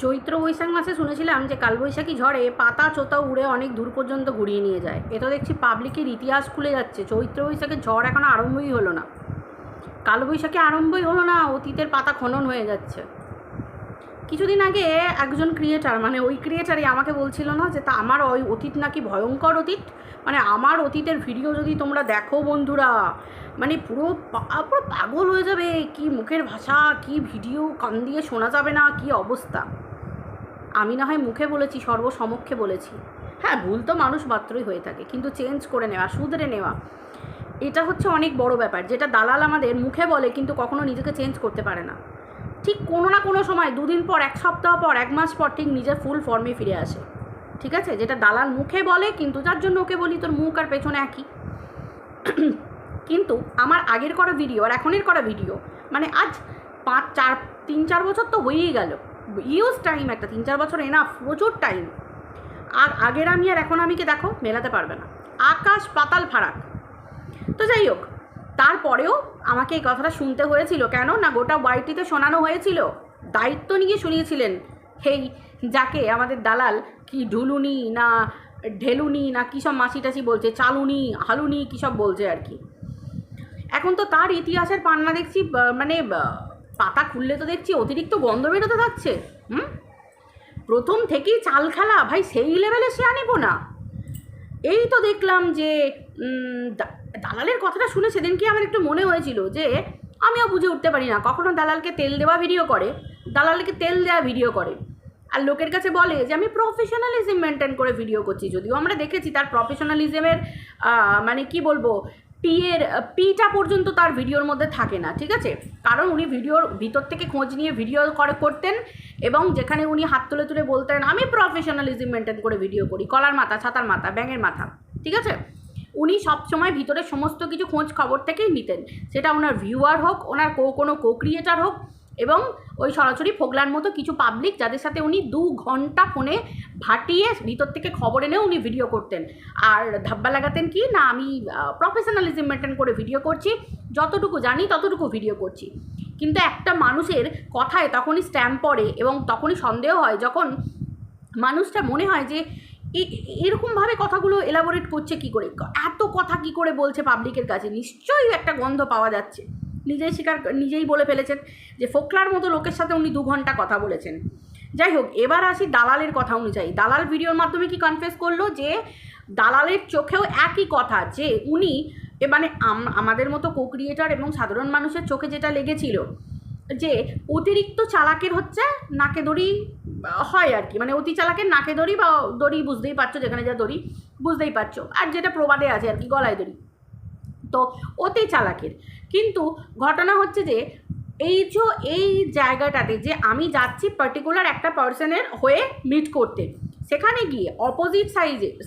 চৈত্র বৈশাখ মাসে শুনেছিলাম যে কালবৈশাখী ঝড়ে পাতা চোতা উড়ে অনেক দূর পর্যন্ত ঘুরিয়ে নিয়ে যায়। এ তো দেখছি পাবলিকের ইতিহাস খুলে যাচ্ছে। চৈত্র বৈশাখের ঝড় এখনও আরম্ভই হলো না, কালবৈশাখী আরম্ভই হলো না, অতীতের পাতা খনন হয়ে যাচ্ছে। কিছুদিন আগে একজন ক্রিয়েটার, মানে ওই ক্রিয়েটারই আমাকে বলছিল না যে তা আমার ওই অতীত নাকি ভয়ঙ্কর অতীত, মানে আমার অতীতের ভিডিও যদি তোমরা দেখো বন্ধুরা, মানে পুরো পাগল হয়ে যাবে। কি মুখের ভাষা, কি ভিডিও, কান দিয়ে শোনা যাবে না, কি অবস্থা। আমি না হয় মুখে বলেছি, সর্বসমক্ষে বলেছি, হ্যাঁ ভুল তো মানুষ মাত্রই হয়ে থাকে, কিন্তু চেঞ্জ করে নেওয়া, শুধরে নেওয়া, এটা হচ্ছে অনেক বড় ব্যাপার, যেটা দালাল আমাদের মুখে বলে কিন্তু কখনো নিজেকে চেঞ্জ করতে পারে না। ঠিক কোনো না কোনো সময়, দুদিন পর, এক সপ্তাহ পর, এক মাস পর ঠিক নিজের ফুল ফর্মে ফিরে আসে। ঠিক আছে, যেটা দালাল মুখে বলে, কিন্তু যার জন্য ওকে বলি তোর মুখ আর পেছনে একই। কিন্তু আমার আগের করা ভিডিও আর এখনের করা ভিডিও, মানে আজ 3-4 বছর তো হয়েই গেল, ইউজ টাইম একটা, 3-4 বছর এনাফ, প্রচুর টাইম। আর আগের আমি আর এখন আমিকে দেখো, মেলাতে পারবে না, আকাশ পাতাল ফারাক। তো যাই হোক, তারপরেও আমাকে এই কথাটা শুনতে হয়েছিল কেন না, গোটা ওয়াইটিতে শোনানো হয়েছিল, দায়িত্ব নিয়ে শুনিয়েছিলেন হেই যাকে আমাদের দালাল কি ঢুলুনি না ঢেলুনি না কী সব মাসি টাসি বলছে, চালুনি হালুনি কী সব বলছে আর কি। এখন তো তার ইতিহাসের পান্না দেখছি, মানে পাতা খুললে তো দেখছি অতিরিক্ত গন্ধ বেরোতে থাকছে। প্রথম থেকেই চাল খেলা ভাই, সেই লেভেলে সে আনিব না। এই তো দেখলাম যে দালালের কথাটা শুনে সেদিনকে আমার একটু মনে হয়েছিল যে আমিও বুঝে উঠতে পারি না, কখনো দালালকে তেল দেওয়া ভিডিও করে, দালালকে তেল দেওয়া ভিডিও করে, আর লোকের কাছে বলে যে আমি প্রফেশনালিজম মেনটেন করে ভিডিও করছি। যদিও আমরা দেখেছি তার প্রফেশনালিজমের মানে কি বলবো, পিটা পর্যন্ত তার ভিডিওর মধ্যে থাকে না। ঠিক আছে, কারণ উনি ভিডিওর ভিতর থেকে খোঁজ নিয়ে ভিডিও করতেন, এবং যেখানে উনি হাত তুলে তুলে বলতেন আমি প্রফেশনালিজম মেনটেন করে ভিডিও করি, কলার মাথা, ছাতার মাথা, ব্যাঙের মাথা, ঠিক আছে, উনি সবসময় ভিতরে সমস্ত কিছু খোঁজ খবর থেকেই নিতেন, সেটা ওনার ভিউয়ার হোক, ওনার কোনো ক্রিয়েটার হোক, এবং ওই সরাসরি ফোগলার মতো কিছু পাবলিক যাদের সাথে উনি 2 ঘন্টা ফোনে ভাটিয়ে ভিতর থেকে খবর এনেও উনি ভিডিও করতেন। আর ধাব্বা লাগাতেন কি না, আমি প্রফেশনালিজম মেনটেন করে ভিডিও করছি, যতটুকু জানি ততটুকু ভিডিও করছি। কিন্তু একটা মানুষের কথায় তখনই স্ট্যাম্প পড়ে, এবং তখনই সন্দেহ হয় যখন মানুষটা মনে হয় যে এরকমভাবে কথাগুলো এলাবোরেট করছে কি করে, এত কথা কি করে বলছে পাবলিকের কাছে, নিশ্চয়ই একটা গন্ধ পাওয়া যাচ্ছে। নিজেই বলে ফেলেছেন যে ফোকলার মতো লোকের সাথে উনি 2 ঘন্টা কথা বলেছেন। যাই হোক, এবার আসি দালালের কথা অনুযায়ী। দালাল ভিডিওর মাধ্যমে কি কনফেস করলো যে দালালের চোখেও একই কথা, যে উনি মানে আমাদের মতো ক্রিয়েটার এবং সাধারণ মানুষের চোখে যেটা লেগেছিল যে অতিরিক্ত চালাকের হচ্ছে নাকে দড়ি হয় আর কি, মানে অতি চালাকের নাকে দড়ি বা দড়ি বুঝতেই পারছো, যেখানে যা দড়ি বুঝতেই পারছো, আর যেটা প্রবাদে আছে আর কি, গলায় দড়ি, তো অতি চালাকের। কিন্তু ঘটনা হচ্ছে যে এই জায়গাটাতে যে আমি যাচ্ছি পার্টিকুলার একটা পার্সনের হয়ে মিট করতে, সেখানে গিয়ে অপোজিট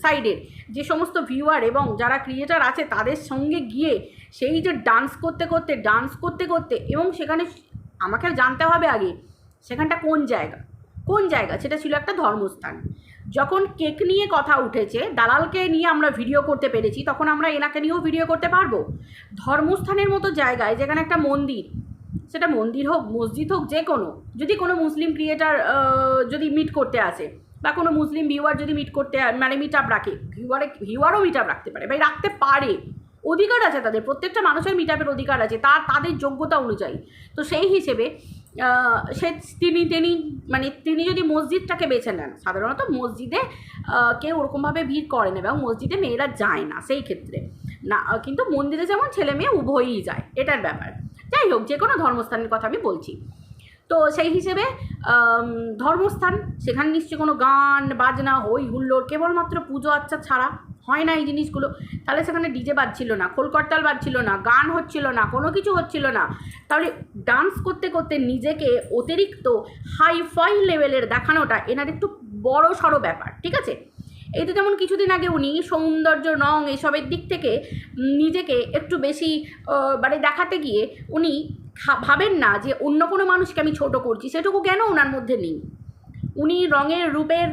সাইডের যে সমস্ত ভিউয়ার এবং যারা ক্রিয়েটার আছে তাদের সঙ্গে গিয়ে সেই যে ডান্স করতে করতে, এবং সেখানে আমাকে জানতে হবে আগে সেখানটা কোন জায়গা, সেটা ছিল একটা ধর্মস্থান। যখন কেক নিয়ে কথা উঠেছে, দালালকে নিয়ে আমরা ভিডিও করতে পেরেছি, তখন আমরা এনাকে নিয়েও ভিডিও করতে পারবো। ধর্মস্থানের মতো জায়গায়, যেখানে একটা মন্দির, সেটা মন্দির হোক মসজিদ হোক, যে কোনো, যদি কোনো মুসলিম ক্রিয়েটার যদি মিট করতে আসে, বা কোনো মুসলিম ভিউয়ার যদি মিট করতে মানে মিট আপ রাখে, ভিউয়ারও মিট আপ রাখতে পারে, ভাই রাখতে পারে, অধিকার আছে তাদের, প্রত্যেকটা মানুষের মিট আপের অধিকার আছে তাদের যোগ্যতা অনুযায়ী। তো সেই হিসেবে তিনি যদি মসজিদটাকে বেছে নেন, সাধারণত মসজিদে কেউ ওরকমভাবে ভিড় করে না, এবং মসজিদে মেয়েরা যায় না সেই ক্ষেত্রে না, কিন্তু মন্দিরে যেমন ছেলে মেয়ে উভয়ই যায়, এটার ব্যাপার। যাই হোক, যে কোনো ধর্মস্থানের কথা আমি বলছি। তো সেই হিসেবে ধর্মস্থান, সেখানে নিশ্চয়ই কোনো গান বাজনা হই হুল্লোড়, কেবলমাত্র পুজো আচ্ছা ছাড়া হয় না এই জিনিসগুলো। তাহলে সেখানে ডিজে বাজছিল না, খোলকর্তাল বাজছিল না, গান হচ্ছিল না, কোনো কিছু হচ্ছিল না, তাহলে ডান্স করতে করতে নিজেকে অতিরিক্ত হাইফাই লেভেলের দেখানোটা এনার একটু বড় সড়ো ব্যাপার। ঠিক আছে, এই তো যেমন কিছুদিন আগে উনি সৌন্দর্য রং এসবের দিক থেকে নিজেকে একটু বেশি মানে দেখাতে গিয়ে উনি ভাবেন না যে অন্য কোনো মানুষকে আমি ছোট করছি, সেটুকু কেন ওনার মধ্যে নেই। উনি রঙের রূপের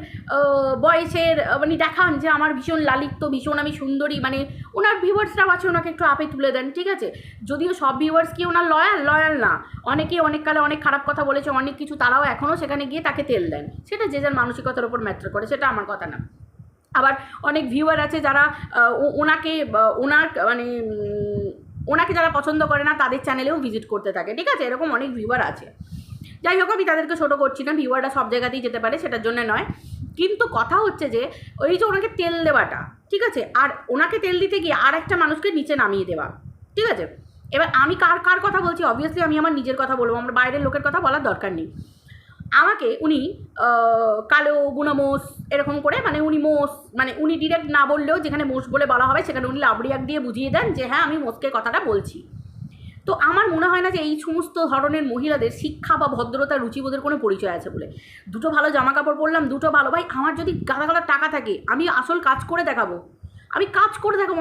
বয়সের মানে দেখান যে আমার ভীষণ লালিত্য, ভীষণ আমি সুন্দরী, মানে ওনার ভিউয়ার্সরাও আছে ওনাকে একটু আপে তুলে দেন, ঠিক আছে। যদিও সব ভিউয়ার্স কি ওনার লয়াল না, অনেকেই অনেককালে অনেক খারাপ কথা বলেছে, অনেক কিছু, তারাও এখনও সেখানে গিয়ে তাকে তেল দেন, সেটা যে যার মানসিকতার উপর ম্যাটার করে, সেটা আমার কথা না। আবার অনেক ভিউয়ার আছে যারা ওনাকে মানে ওনাকে যারা পছন্দ করে না তাদের চ্যানেলেও ভিজিট করতে থাকে, ঠিক আছে, এরকম অনেক ভিউয়ার আছে। যাই হোক, আমি তাদেরকে ছোটো করছি না, ভিউয়াররা সব জায়গাতেই যেতে পারে, সেটার জন্য নয়। কিন্তু কথা হচ্ছে যে ওই যে ওনাকে তেল দেওয়াটা, ঠিক আছে, আর ওনাকে তেল দিতে গিয়ে আর একটা মানুষকে নিচে নামিয়ে দেওয়া, ঠিক আছে। এবার আমি কার কথা বলছি, অবভিয়াসলি আমি আমার নিজের কথা বলবো, আমার বাইরের লোকের কথা বলার দরকার নেই। আমাকে উনি কালো বুনামোষ এরকম করে, মানে উনি মোষ, মানে উনি ডিরেক্ট না বললেও যেখানে মোষ বলে বলা হবে সেখানে উনি লাবড়িয়াক দিয়ে বুঝিয়ে দেন যে হ্যাঁ আমি মোষকে কথাটা বলছি। তো আমার মনে হয় না যে এই সমস্ত ধরনের মহিলাদের শিক্ষা বা ভদ্রতা রুচিবোধের কোনো পরিচয় আছে বলে। দুটো ভালো জামা কাপড় পরলাম, দুটো ভালো, ভাই আমার যদি গাদা গাদা টাকা থাকে আমি আসল কাজ করে দেখাবো,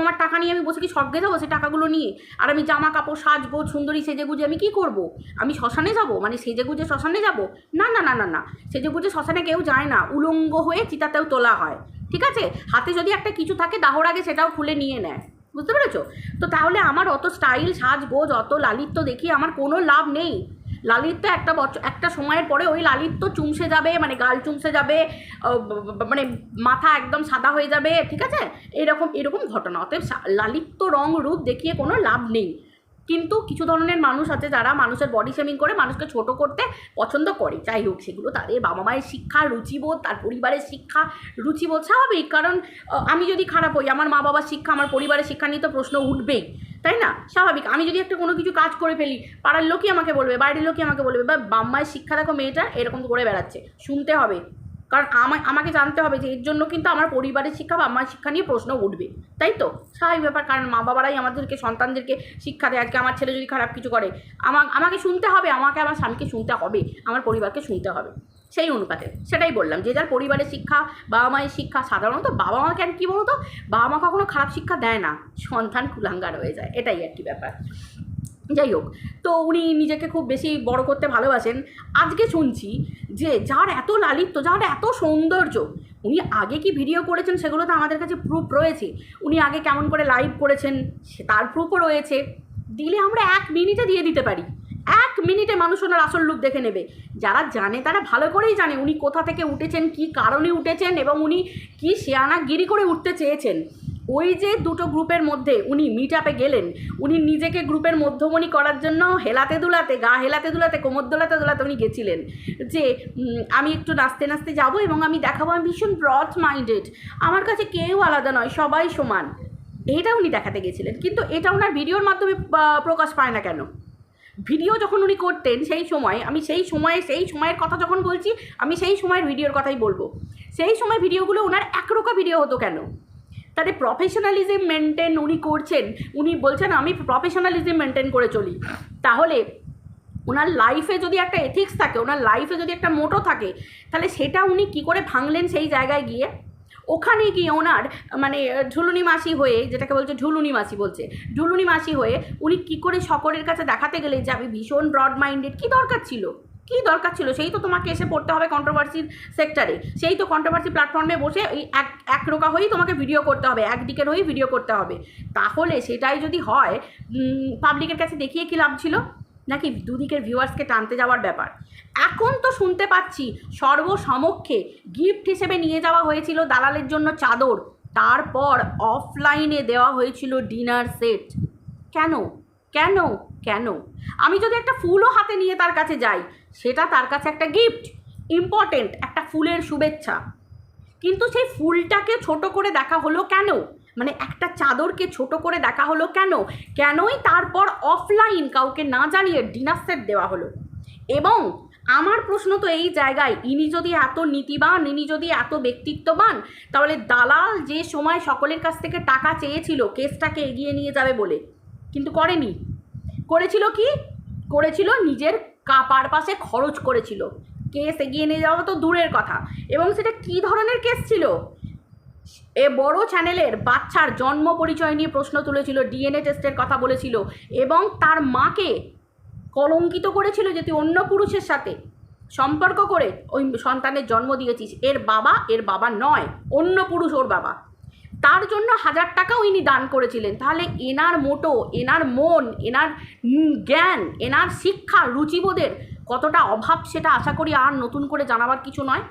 আমার টাকা নিয়ে আমি বসে কি স্বর্গে যাবো সে টাকাগুলো নিয়ে? আর আমি জামা কাপড় সাজবো সুন্দরী সেজেগুজে আমি কি করব? আমি শ্মশানে যাব, মানে সেজেগুজে শ্মশানে যাব? না না না না না, সেজেগুজে শ্মশানে কেউ যায় না, উলঙ্গ হয়ে চিতাতেও তোলা হয়, ঠিক আছে। হাতে যদি একটা কিছু থাকে দাহর আগে সেটাও খুলে নিয়ে নেয়, বুঝতে পেরেছো? তো তাহলে আমার অত স্টাইল সাজগোজ অত লালিত্য দেখিয়ে আমার কোনো লাভ নেই। লালিত্য একটা সময়ের পরে ওই লালিত্য চুমসে যাবে, মানে গাল চুমসে যাবে, মানে মাথা একদম সাদা হয়ে যাবে, ঠিক আছে, এরকম ঘটনা। অতএব লালিত্য রং রূপ দেখিয়ে কোনো লাভ নেই। কিন্তু কিছু ধরনের মানুষ আছে যারা মানুষের বডি শেমিং করে মানুষকে ছোট করতে পছন্দ করে, যাই হোক সেগুলো তাদের বাবা মায়ের শিক্ষা রুচিবোধ, তার পরিবারের শিক্ষা রুচিবোধ, স্বাভাবিক। কারণ আমি যদি খারাপ হই, আমার মা বাবার শিক্ষা আমার পরিবারের শিক্ষা নিয়ে তো প্রশ্ন উঠবেই, তাই না? স্বাভাবিক। আমি যদি একটা কোনো কিছু কাজ করে ফেলি, পাড়ার লোকই আমাকে বলবে, বাইরের লোকই আমাকে বলবে, বা বাবা মায়ের শিক্ষা দেখো মেয়েটা এরকম করে বেড়াচ্ছে, শুনতে হবে। কারণ আমাকে জানতে হবে যে এর জন্য কিন্তু আমার পরিবারের শিক্ষা বা আমার শিক্ষা নিয়ে প্রশ্ন উঠবে, তাই তো স্বাভাবিক ব্যাপার। কারণ মা বাবারাই আমাদেরকে সন্তানদেরকে শিক্ষা দেয়। আজকে আমার ছেলে যদি খারাপ কিছু করে আমাকে শুনতে হবে, আমাকে আমার স্বামীকে শুনতে হবে, আমার পরিবারকে শুনতে হবে, সেই অনুপাতে। সেটাই বললাম, যে যার পরিবারের শিক্ষা, বাবা মায়ের শিক্ষা, সাধারণত বাবা মা কেন কী বলতো, বাবা মা কখনো খারাপ শিক্ষা দেয় না, সন্তান কুলাঙ্গার হয়ে যায়, এটাই আর কি ব্যাপার। যাই হোক, তো উনি নিজেকে খুব বেশি বড় করতে ভালোবাসেন। আজকে শুনছি যে যার এত লালিত্য, যার এত সৌন্দর্য, উনি আগে কি ভিডিও করেছেন সেগুলো তো আমাদের কাছে প্রুফ রয়েছে। উনি আগে কেমন করে লাইভ করেছেন তার প্রুফও রয়েছে। দিলে আমরা 1 মিনিটে দিয়ে দিতে পারি, 1 মিনিটে মানুষ ওনার আসল লুক দেখে নেবে। যারা জানে তারা ভালো করেই জানে উনি কোথা থেকে উঠেছেন, কী কারণে উঠেছেন, এবং উনি কী শেয়ানাগিরি করে উঠতে চেয়েছেন। ওই যে দুটো গ্রুপের মধ্যে উনি মিট আপে গেলেন, উনি নিজেকে গ্রুপের মধ্যমণি করার জন্য হেলাতে দুলাতে, গা হেলাতে দুলাতে, কোমর দোলাতে দোলাতে উনি গেছিলেন যে আমি একটু নাচতে নাচতে যাবো এবং আমি দেখাবো আমি ভীষণ ব্রড মাইন্ডেড, আমার কাছে কেউ আলাদা নয়, সবাই সমান। এটা উনি দেখাতে গেছিলেন। কিন্তু এটা ওনার ভিডিওর মাধ্যমে প্রকাশ পায় না কেন? ভিডিও যখন উনি করতেন সেই সময়, আমি সেই সময়ের কথা যখন বলছি, আমি সেই সময়ের ভিডিওর কথাই বলবো। সেই সময় ভিডিওগুলো ওনার একরোকা ভিডিও হতো কেন? তাদের প্রফেশনালিজম মেনটেন উনি করছেন, উনি বলছেন আমি প্রফেশনালিজম মেনটেন করে চলি। তাহলে ওনার লাইফে যদি একটা এথিক্স থাকে, ওনার লাইফে যদি একটা মোটো থাকে, তাহলে সেটা উনি কি করে ভাঙলেন সেই জায়গায় গিয়ে? ওখানে গিয়ে ওনার মানে ঝুলুনি মাসি হয়ে, যেটাকে বলছে ঝুলুনি মাসি হয়ে উনি কি করে সকলের কাছে দেখাতে গেলে যে আমি ভীষণ ব্রড মাইন্ডেড? কী দরকার ছিল? সেই তো তোমাকে এসে পড়তে হবে কন্ট্রোভার্সির সেক্টরে, সেই তো কন্ট্রোভার্সি প্ল্যাটফর্মে বসে ওই একরোকা হয়েই তোমাকে ভিডিও করতে হবে, একদিকের হয়েই ভিডিও করতে হবে। তাহলে সেটাই যদি হয়, পাবলিকের কাছে দেখিয়ে কী লাভ ছিল? নাকি দুদিকের ভিউয়ার্সকে টানতে যাওয়ার ব্যাপার? এখন তো শুনতে পাচ্ছি সর্বসমক্ষে গিফট হিসেবে নিয়ে যাওয়া হয়েছিল দালালের জন্য চাদর, তারপর অফলাইনে দেওয়া হয়েছিল ডিনার সেট। কেন? আমি যদি একটা ফুলও হাতে নিয়ে তার কাছে যাই, সেটা তার কাছে একটা গিফট, ইম্পর্টেন্ট, একটা ফুলের শুভেচ্ছা। কিন্তু সেই ফুলটাকে ছোট করে দেখা হলো কেন? মানে একটা চাদরকে ছোট করে দেখা হলো কেন? কেনই তারপর অফলাইন কাউকে না জানিয়ে ডিনার সেট দেওয়া হলো? এবং আমার প্রশ্ন তো এই জায়গায়, ইনি যদি এত নীতিবান, ইনি যদি এত ব্যক্তিত্ববান, তাহলে দালাল যে সময় সকলের কাছ থেকে টাকা চেয়েছিল কেসটাকে এগিয়ে নিয়ে যাবে বলে, কিন্তু করেনি। করেছিল নিজের পারপাসে খরচ করেছিল। কেস এগিয়ে নিয়ে যাওয়া তো দূরের কথা। এবং সেটা কী ধরনের কেস ছিল? এ বড় চ্যানেলের বাচ্চার জন্ম পরিচয় নিয়ে প্রশ্ন তুলেছিল, ডিএনএ টেস্টের কথা বলেছিল, এবং তার মাকে কলঙ্কিত করেছিল যদি অন্য পুরুষের সাথে সম্পর্ক করে ওই সন্তানের জন্ম দিয়েছিস, এর বাবা নয়, অন্য পুরুষ ওর বাবা, তার জন্য 1000 টাকাও ইনি দান করেছিলেন। তাহলে এনার মোটো, এনার মন, এনার জ্ঞান, এনার শিক্ষা, রুচিবোধের কতটা অভাব সেটা আশা করি আর নতুন করে জানাবার কিছু নয়।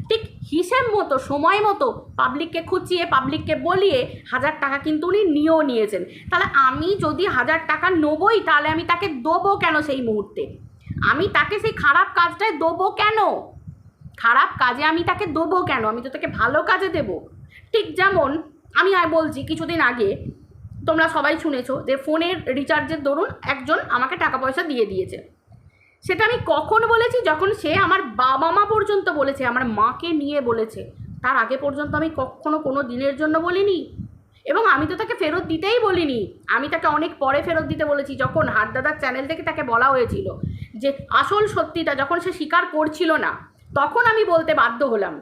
ঠিক হিসেব মতো, সময় মতো পাবলিককে খুঁচিয়ে, পাবলিককে বলিয়ে 1000 টাকা কিন্তু উনি নিয়েও নিয়েছেন। তাহলে আমি যদি 1000 টাকা নেবই, তাহলে আমি তাকে দেবো কেন সেই মুহূর্তে? আমি তাকে সেই খারাপ কাজটায় দেবো কেন? খারাপ কাজে আমি তাকে দেবো কেন? আমি তো তাকে ভালো কাজে দেবো। ঠিক যেমন আমি বলছি, কিছুদিন আগে তোমরা সবাই শুনেছো যে ফোনের রিচার্জের দরুন একজন আমাকে টাকা পয়সা দিয়ে দিয়েছে। সেটা আমি কখন বলেছি? যখন সে আমার বাবা মা পর্যন্ত বলেছে, আমার মাকে নিয়ে বলেছে। তার আগে পর্যন্ত আমি কখনো কোনো দিনের জন্য বলিনি, এবং আমি তো তাকে ফেরত দিতেই বলিনি। আমি তাকে অনেক পরে ফেরত দিতে বলেছি, যখন হাটদাদার চ্যানেল থেকে তাকে বলা হয়েছিল যে আসল সত্যিটা, যখন সে স্বীকার করছিল না, তখন আমি বলতে বাধ্য হলাম।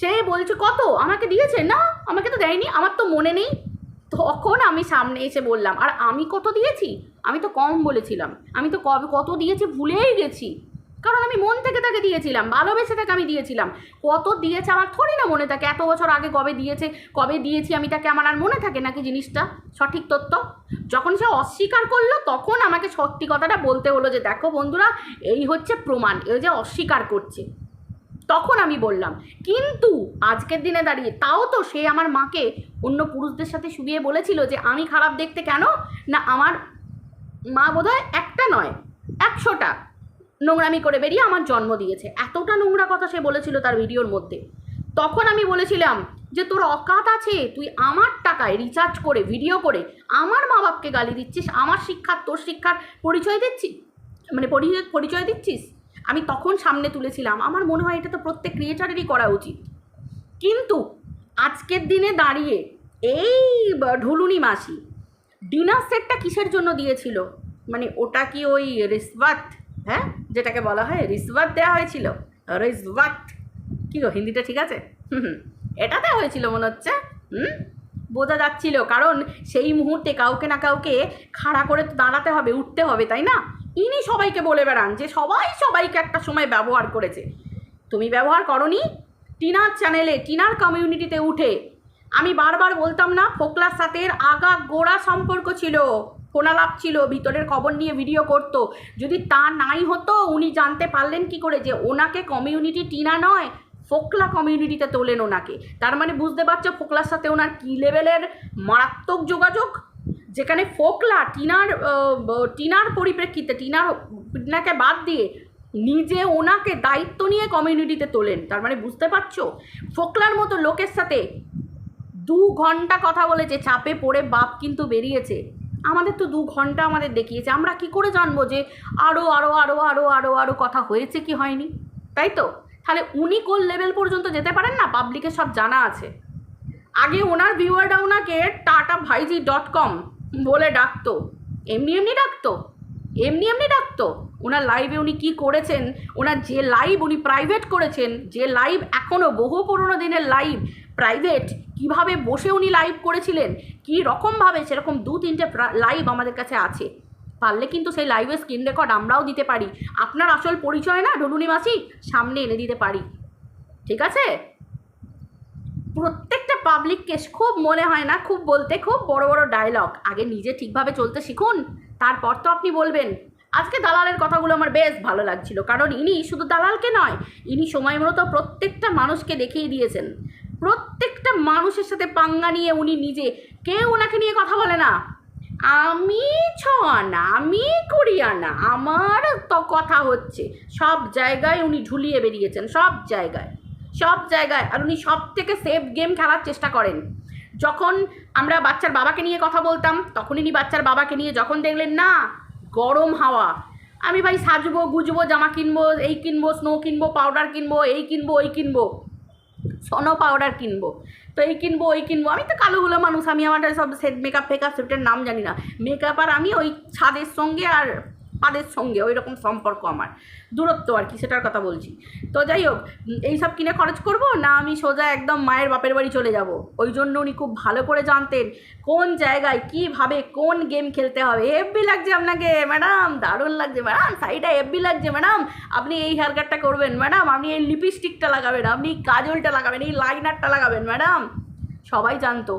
সে বলছে কত আমাকে দিয়েছে, না আমাকে তো দেয়নি, আমার তো মনে নেই। তখন আমি সামনে এসে বললাম, আর আমি কত দিয়েছি? আমি তো কম বলেছিলাম, আমি তো কত দিয়েছি ভুলেই গেছি, কারণ আমি মন থেকে তাকে দিয়েছিলাম, ভালোবেসে তাকে আমি দিয়েছিলাম। কত দিয়েছে আমার থোড়ি না মনে থাকে, এত বছর আগে কবে দিয়েছে, কবে দিয়েছি আমি তাকে, আমার আর মনে থাকে নাকি জিনিসটা, সঠিক তথ্য? যখন সে অস্বীকার করলো, তখন আমাকে সত্যি কথাটা বলতে হলো যে দেখো বন্ধুরা, এই হচ্ছে প্রমাণ, এই যে অস্বীকার করছে। তখন আমি বললাম, কিন্তু আজকের দিনে দাঁড়িয়ে তাও তো সে আমার মাকে অন্য পুরুষদের সাথে শুবিয়ে বলেছিল যে আমি খারাপ দেখতে কেন না, আমার মা বোধহয় একটা নয় 100টা নোংরামি করে বেরিয়ে আমার জন্ম দিয়েছে। এতটা নোংরা কথা সে বলেছিল তার ভিডিওর মধ্যে। তখন আমি বলেছিলাম যে তোর অকাত আছে, তুই আমার টাকায় রিচার্জ করে ভিডিও করে আমার মা বাপকে গালি দিচ্ছিস, আমার শিক্ষার তোর শিক্ষার পরিচয় দিচ্ছিস, মানে পরিচয় দিচ্ছিস। আমি তখন সামনে তুলেছিলাম। আমার মনে হয় এটা তো প্রত্যেক ক্রিয়েটারেরই করা উচিত। কিন্তু আজকের দিনে দাঁড়িয়ে এই ঢুলুনি মাসি ডিনার সেটটা কিসের জন্য দিয়েছিল? মানে ওটা কি ওই রিসওয়াত, হ্যাঁ যেটাকে বলা হয় রিসওয়াত দেওয়া হয়েছিল, রিসওয়াত কী গো হিন্দিটা ঠিক আছে? এটা দেওয়া হয়েছিল মনে হচ্ছে। বোঝা যাচ্ছিল, কারণ সেই মুহূর্তে কাউকে না কাউকে খাড়া করে দাঁড়াতে হবে, উঠতে হবে, তাই না? ইনি সবাইকে বলে বেড়ান যে সবাই সবাইকে একটা সময় ব্যবহার করেছে। তুমি ব্যবহার করনি? টিনার চ্যানেলে, টিনার কমিউনিটিতে উঠে আমি বারবার বলতাম না, ফোকলার সাথে আগা গোড়া সম্পর্ক ছিল, ফোনালাপ ছিল, ভিতরের খবর নিয়ে ভিডিও করতো। যদি তা নাই হতো, উনি জানতে পারলেন কি করে যে ওনাকে কমিউনিটি টিনা নয় ফোকলা কমিউনিটিতে তোলেন ওনাকে? তার মানে বুঝতে পারছো ফোকলার সাথে ওনার কী লেভেলের মারাত্মক যোগাযোগ, যেখানে ফোকলা টিনার পরিপ্রেক্ষিতে টিনাকে বাদ দিয়ে নিজে ওনাকে দায়িত্ব নিয়ে কমিউনিটিতে তোলেন। তার মানে বুঝতে পারছো ফোকলার মতো লোকের সাথে 2 ঘন্টা কথা বলেছে, চাপে পড়ে বাপ কিন্তু বেরিয়েছে। আমাদের তো 2 ঘন্টা আমাদের দেখিয়েছে, আমরা কি করে জানবো যে আরও আরও আরও আরও আরও আরও কথা হয়েছে কি হয়নি? তাই তো? তাহলে উনি কোন লেভেল পর্যন্ত যেতে পারেন না, পাবলিকের সব জানা আছে। আগে ওনার ভিউয়াররা ওনাকে TataBhaiji.com বলে ডাকতো, এমনি ডাকতো। ওনার লাইভে উনি কী করেছেন, ওনার যে লাইভ উনি প্রাইভেট করেছেন, যে লাইভ এখনও বহু পুরনো দিনের লাইভ প্রাইভেট, কিভাবে বসে উনি লাইভ করেছিলেন, কী রকমভাবে, সেরকম 2-3টে লাইভ আমাদের কাছে আছে। পারলে কিন্তু সেই লাইভের স্ক্রিন রেকর্ড আমরাও দিতে পারি। আপনার আসল পরিচয় না ঢুলুনি মাসি, সামনে এনে দিতে পারি, ঠিক আছে? প্রত্যেকটা পাবলিককে খুব মনে হয় না, খুব বলতে খুব বড় বড় ডায়লগ। আগে নিজে ঠিকভাবে চলতে শিখুন, তারপর তো আপনি বলবেন। আজকে দালালের কথাগুলো আমার বেশ ভালো লাগছিল, কারণ ইনি শুধু দালালকে নয়, ইনি সময় মতো প্রত্যেকটা মানুষকে দেখিয়ে দিয়েছেন। প্রত্যেকটা মানুষের সাথে পাঙ্গা নিয়ে উনি নিজে, কেউ ওনাকে নিয়ে কথা বলে না আমি 6 আনা, আমি 20 আনা, আমার তো কথা হচ্ছে। সব জায়গায় উনি ঝুলিয়ে বেরিয়েছেন, সব জায়গায়। আর উনি সব থেকে সেফ গেম খেলার চেষ্টা করেন। যখন আমরা বাচ্চার বাবাকে নিয়ে কথা বলতাম, তখন ইনি বাচ্চার বাবাকে নিয়ে, যখন দেখলেন না গরম হাওয়া, আমি ভাই সাজবো গুজবো, জামা কিনবো, এই কিনবো, স্নো কিনবো, পাউডার কিনবো, এই কিনবো, ওই কিনবো, স্নো পাউডার কিনবো, তো এই কিনবো ওই কিনবো। আমি তো কালোগুলো মানুষ, আমি আমার সব সেট মেকআপ ফেকআপ সেটের নাম জানি না। মেকআপ আর আমি ওই ছাদের সঙ্গে আর তাদের সঙ্গে ওই রকম সম্পর্ক আমার, দূরত্ব আর কি, সেটার কথা বলছি। তো যাই হোক, এইসব কিনে খরচ করব না, আমি সোজা একদম মায়ের বাপের বাড়ি চলে যাব। ওই জন্য উনি খুব ভালো করে জানতেন কোন জায়গায় কীভাবে কোন গেম খেলতে হবে। হেব্বি লাগছে আপনাকে ম্যাডাম, দারুণ লাগছে ম্যাডাম, শাড়িটা হেব্বি লাগছে ম্যাডাম, আপনি এই হেয়ার কাটটা করবেন ম্যাডাম, আপনি এই লিপস্টিকটা লাগাবেন, আপনি কাজলটা লাগাবেন, এই লাইনারটা লাগাবেন ম্যাডাম। সবাই জানতো,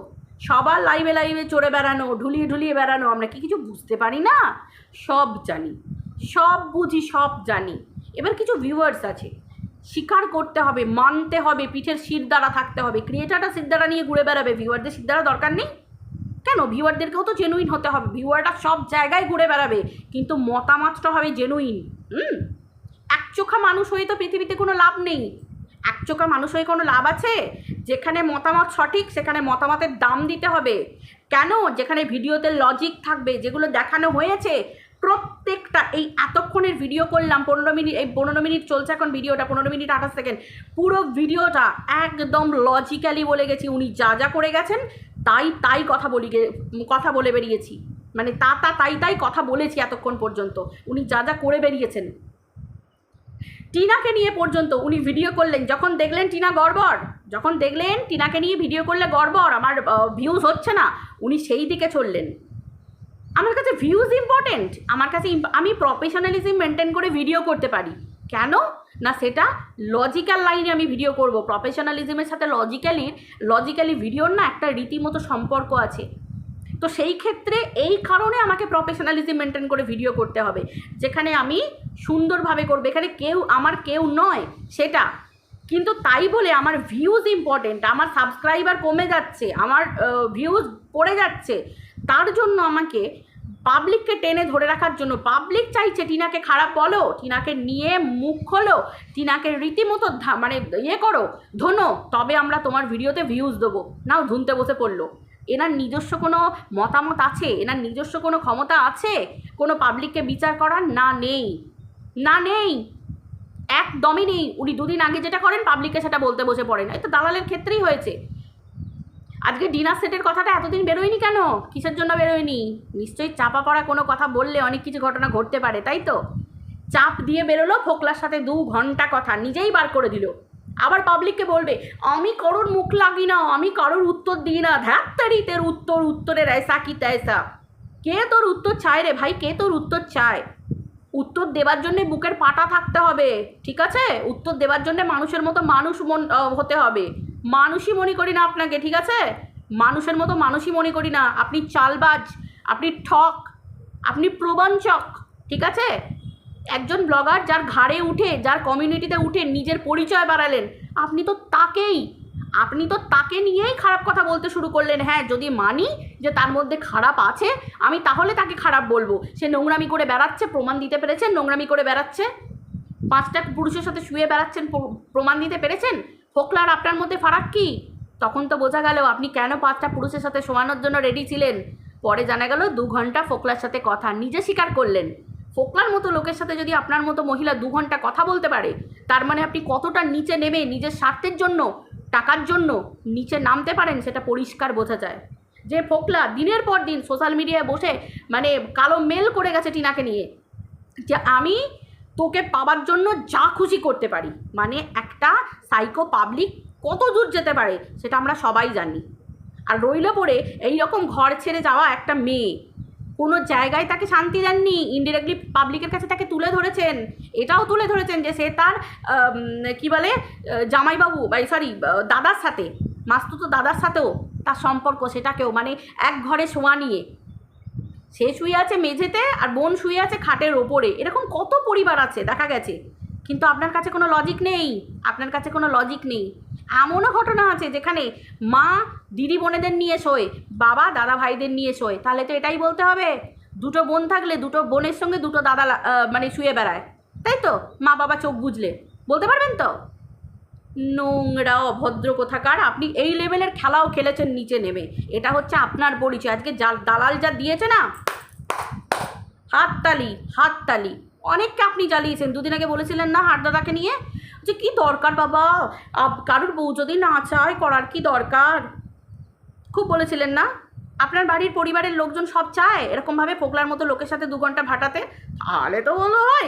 সবার লাইভে লাইভে চড়ে বেড়ানো, ঢুলিয়ে ঢুলিয়ে বেড়ানো। আমরা কি কিছু বুঝতে পারি না? সব জানি, সব বুঝি, সব জানি। এবার কিছু ভিউয়ার্স আছে, স্বীকার করতে হবে, মানতে হবে, পিঠের শিরদাঁড়া থাকতে হবে। ক্রিয়েটারটা শিরদাঁড়া নিয়ে ঘুরে বেড়াবে, ভিউয়ারদের শিরদাঁড়া দরকার নেই কেন? ভিউয়ারদেরকেও তো জেনুইন হতে হবে। ভিউয়াররা সব জায়গায় ঘুরে বেড়াবে, কিন্তু মতামতটা হবে জেনুইন। একচোখা মানুষ হয়ে তো পৃথিবীতে কোনো লাভ নেই। একচোখা মানুষ হয়ে কোনো লাভ আছে? যেখানে মতামত সঠিক সেখানে মতামতের দাম দিতে হবে। কেন? যেখানে ভিডিওতে লজিক থাকবে, যেগুলো দেখানো হয়েছে প্রত্যেকটা, এই এতক্ষণের ভিডিও করলাম 15 মিনিট, এই 15 মিনিট চলছে এখন ভিডিওটা, 15 মিনিট 28 সেকেন্ড, পুরো ভিডিওটা একদম লজিক্যালি বলে গেছি। উনি যা যা করে গেছেন তাই কথা বলে বেরিয়েছি, মানে তাই কথা বলেছি এতক্ষণ পর্যন্ত। উনি যা যা করে বেরিয়েছেন, টিনাকে নিয়ে পর্যন্ত উনি ভিডিও করলেন, যখন দেখলেন টিনা গড়বড়, যখন দেখলেন টিনাকে নিয়ে ভিডিও করলে গড়বড়, আমার ভিউজ হচ্ছে না, উনি সেই দিকে চললেন। আমার কাছে ভিউজ ইম্পর্টেন্ট, আমার কাছে আমি প্রফেশনালিজম মেনটেন করে ভিডিও করতে পারি। কেন না, সেটা লজিক্যাল লাইনে আমি ভিডিও করব। প্রফেশনালিজমের সাথে লজিক্যালি ভিডিওর না একটা রীতিমতো সম্পর্ক আছে। তো সেই ক্ষেত্রে এই কারণে আমাকে প্রফেশনালিজম মেনটেন করে ভিডিও করতে হবে, যেখানে আমি সুন্দরভাবে করবো, এখানে কেউ নয় সেটা। কিন্তু তাই বলে আমার ভিউজ ইম্পর্টেন্ট, আমার সাবস্ক্রাইবার কমে যাচ্ছে, আমার ভিউজ পড়ে যাচ্ছে, তার জন্য আমাকে পাবলিককে টেনে ধরে রাখার জন্য, পাবলিক চাইছে টিনাকে খারাপ বলো, টিনাকে নিয়ে মুখ খোলো, টিনাকে রীতিমতো মানে করো, ধোনো, তবে আমরা তোমার ভিডিওতে ভিউজ দেবো। নাও ধুনতে বসে পড়লো। এনার নিজস্ব কোনো মতামত আছে? এনার নিজস্ব কোনো ক্ষমতা আছে কোনো পাবলিককে বিচার করার? না নেই, একদমই নেই। উনি দুদিন আগে যেটা করেন পাবলিককে সেটা বলতে বসে পড়েন। এই তো দালালের ক্ষেত্রেই হয়েছে। আজকে ডিনার সেটের কথাটা এতদিন বেরোয়নি কেন? কিসের জন্য বেরোয়নি? নিশ্চয়ই চাপা পড়া কোনো কথা বললে অনেক কিছু ঘটনা ঘটতে পারে, তাই তো? চাপ দিয়ে বেরোলো, ফোকলার সাথে 2 ঘন্টা কথা নিজেই বার করে দিল। আবার পাবলিককে বলবে আমি কারোর মুখ লাগি না, আমি কারোর উত্তর দিই না। ধ্যাত্তারি তের উত্তরের ऐसा কি তৈসা। কে তোর উত্তর চায় রে ভাই? কে তোর উত্তর চায়? উত্তর দেবার জন্যে বুকের পাটা থাকতে হবে, ঠিক আছে? উত্তর দেবার জন্যে মানুষের মতো মানুষ হতে হবে। মানুষই মনে করি না আপনাকে, ঠিক আছে? মানুষের মতো মানুষই মনে করি না। আপনি চালবাজ, আপনি ঠক, আপনি প্রবঞ্চক, ঠিক আছে? একজন ব্লগার যার ঘাড়ে উঠে, যার কমিউনিটিতে উঠে নিজের পরিচয় বাড়ালেন, আপনি তো তাকে নিয়েই খারাপ কথা বলতে শুরু করলেন। হ্যাঁ, যদি মানি যে তার মধ্যে খারাপ আছে, আমি তাহলে তাকে খারাপ বলবো। সে নোংরামি করে বেড়াচ্ছে, প্রমাণ দিতে পেরেছেন? নোংরামি করে বেড়াচ্ছে, 5টা পুরুষের সাথে শুয়ে বেড়াচ্ছেন, প্রমাণ দিতে পেরেছেন? ফোকলার আপনার মধ্যে ফারাক কি? তখন তো বোঝা গেল আপনি কেন 5টা পুরুষের সাথে শোয়ানোর জন্য রেডি ছিলেন। পরে জানা গেল 2 ঘন্টা ফোকলার সাথে কথা, নিজে স্বীকার করলেন। ফোকলার মতো লোকের সাথে যদি আপনার মতো মহিলা 2 ঘন্টা কথা বলতে পারে, তার মানে আপনি কতটা নিচে নেমে নিজের স্বার্থের জন্য, টাকার জন্য নিচে নামতে পারেন সেটা পরিষ্কার বোঝা যায়। যে ফোকলা দিনের পর দিন সোশ্যাল মিডিয়ায় বসে মানে কালো মেল করে গেছে টিনাকে নিয়ে, যে আমি তোকে পাবার জন্য যা খুশি করতে পারি, মানে একটা সাইকো পাবলিক কত দূর যেতে পারে সেটা আমরা সবাই জানি। আর রইল পড়ে এইরকম ঘর ছেড়ে যাওয়া একটা মেয়ে, কোনো জায়গায় তাকে শান্তি দেননি, ইনডিরেক্টলি পাবলিকের কাছে তাকে তুলে ধরেছেন। এটাও তুলে ধরেছেন যে সে তার কী বলে জামাইবাবু দাদার সাথে, মাস্তুতো দাদার সাথেও তার সম্পর্ক, সেটাকেও মানে এক ঘরে শোয়া নিয়ে। সে শুয়ে আছে মেঝেতে আর বোন শুয়ে আছে খাটের ওপরে, এরকম কত পরিবার আছে দেখা গেছে। কিন্তু আপনার কাছে কোনো লজিক নেই, এমনও ঘটনা আছে যেখানে মা দিদি বোনেদের নিয়ে শোয়, বাবা দাদা ভাইদের নিয়ে শোয়। তাহলে তো এটাই বলতে হবে 2টো বোন থাকলে 2টো বোনের সঙ্গে 2টো দাদা মানে শুয়ে বেড়ায়, তাই তো? মা বাবা চোখ বুঝলে বলতে পারবেন তো? নোংরা অভদ্র কোথাকার। আপনি এই লেভেলের খেলাও খেলেছেন নিচে নেমে, এটা হচ্ছে আপনার পরিচয়। আজকে দালাল যা দিয়েছে না, হাততালি। অনেককে আপনি জ্বালিয়েছেন। 2 দিন আগে বলেছিলেন না হাটদাদাকে নিয়ে, যে কি দরকার বাবা, কারুর বউ যদি না চায় করার কি দরকার, খুব বলেছিলেন না? আপনার বাড়ির পরিবারের লোকজন সব চায় এরকমভাবে ফোকলার মতো লোকের সাথে 2 ঘন্টা ভাটাতে, তাহলে তো বলো ভাই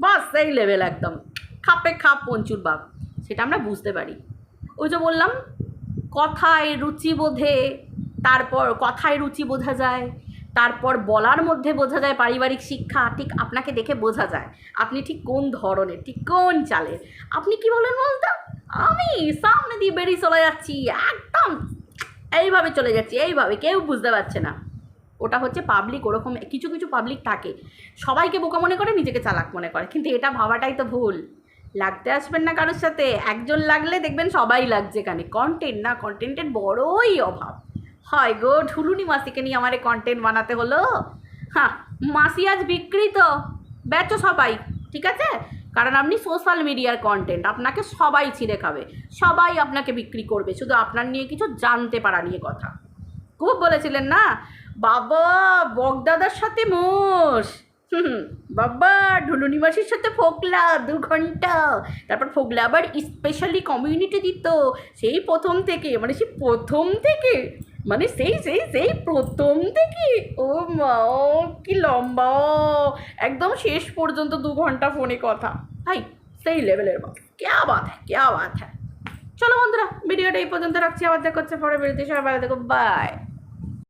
বাস সেই লেভেল একদম খাপে খাপ পঞ্চুর বাপ, সেটা আমরা বুঝতে পারি। ওই যে বললাম কথায় রুচি বোধে, তারপর কথায় রুচি বোঝা যায়, তারপর বলার মধ্যে বোঝা যায় পারিবারিক শিক্ষা, ঠিক আপনাকে দেখে বোঝা যায় আপনি ঠিক কোন ধরনের, ঠিক কোন চালের। আপনি কি বলেন বলতো, আমি সামনে দিয়ে বেরিয়ে চলে যাচ্ছি একদম এইভাবে চলে যাচ্ছি, এইভাবে কেউ বুঝতে পারছে না। ওটা হচ্ছে পাবলিক, ওরকম কিছু কিছু পাবলিক থাকে সবাইকে বোকা মনে করে, নিজেকে চালাক মনে করে, কিন্তু এটা ভাবাটাই তো ভুল। লাগতে আসবেন না কারোর সাথে, একজন লাগলে দেখবেন সবাই লাগছে, এখানে কন্টেন্ট না, কন্টেন্টের বড়ই অভাব। হয় গো ঢুলুনি মাসিকে নিয়ে আমারে কন্টেন্ট বানাতে হলো। হ্যাঁ, মাসি আজ বিকৃত, বেচো সবাই, ঠিক আছে, কারণ আপনি সোশ্যাল মিডিয়ার কন্টেন্ট, আপনাকে সবাই ছিঁড়ে খাবে, সবাই আপনাকে বিক্রি করবে, শুধু আপনার নিয়ে কিছু জানতে পারা নিয়ে কথা। খুব বলেছিলেন না, বাবা বগদাদার সাথে মোষ, বাবা ঢুলুনি মাসির সাথে ফোকলা 2 ঘন্টা, তারপর ফোকলা আবার স্পেশালি কমিউনিটি দিত সেই প্রথম থেকে, মানে সেই প্রথম থেকে, মানে সেই সেই সেই প্রথম থেকে। ও মা, কি লম্বা, একদম শেষ পর্যন্ত 2 ঘন্টা ফোনে কথা। ভাই সেই লেভেলের বাপ, ক্যা বাত হ্যাঁ, ক্যা বাত হ্যাঁ। চলো বন্ধুরা, ভিডিওটা এই পর্যন্ত রাখছি, আবার দেখা হচ্ছে পরে বেরোতে, সবাই ভালো থেকো, বাই।